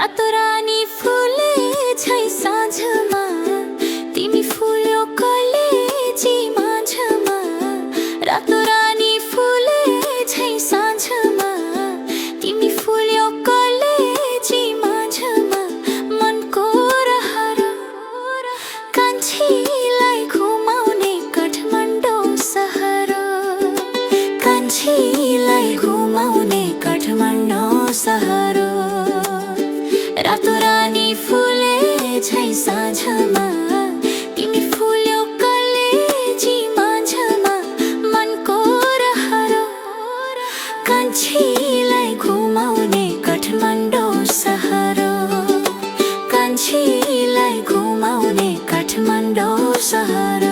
रातो रानी फुले छै साँझमा तिमी फुल्यो कलेजी माझमा रातो रानी फुले छै साँझमा तिमी फुल्यो कलेजी माझमा मनको रहर कान्छीलाई घुमाउने काठमाडौँ सहर कान्छीलाई घुमाउने काठमाडौँ सहर रातो रानी फुले छै साँझमा तिमी फुल्यो कलेजी माझमा मनको रहर कान्छीलाई घुमाउने काठमाडौँ सहर कान्छीलाई घुमाउने काठमाडौँ सहर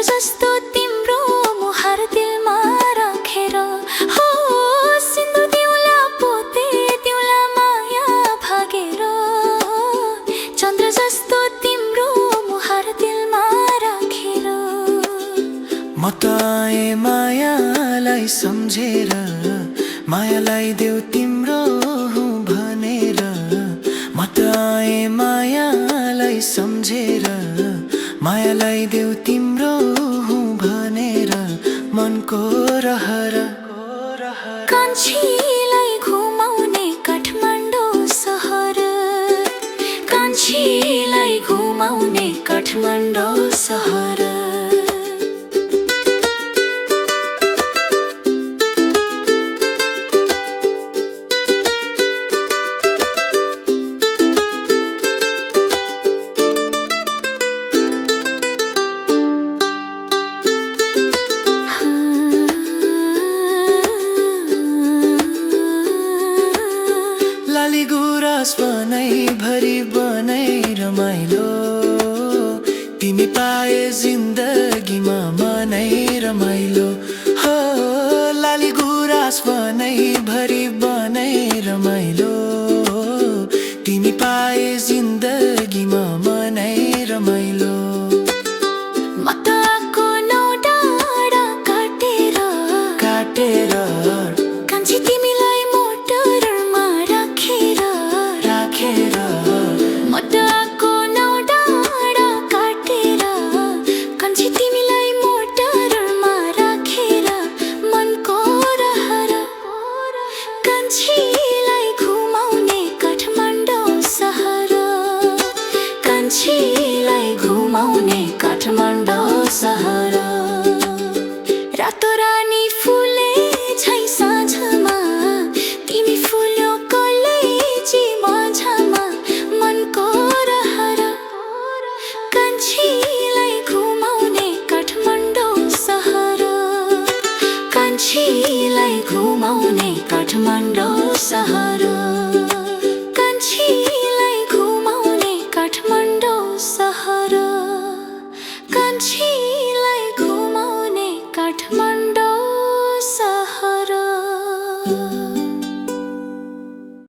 जस्तो तिम्रो मुहार दिलमा राखेर हो सिन्दुर दिउला पोते दिउला माया भागेर चन्द्र जस्तो तिम्रो मुहार दिलमा राखेर म त आए मायालाई सम्झेर मायालाई देऊ तिम्रो हुँ भनेर म त आए मायालाई सम्झेर मायालाई देऊ तिम्रो हुँ भनेर मनको रहर कान्छीलाई घुमाउने काठमाडौँ सहर कान्छीलाई घुमाउने काठमाडौँ सहर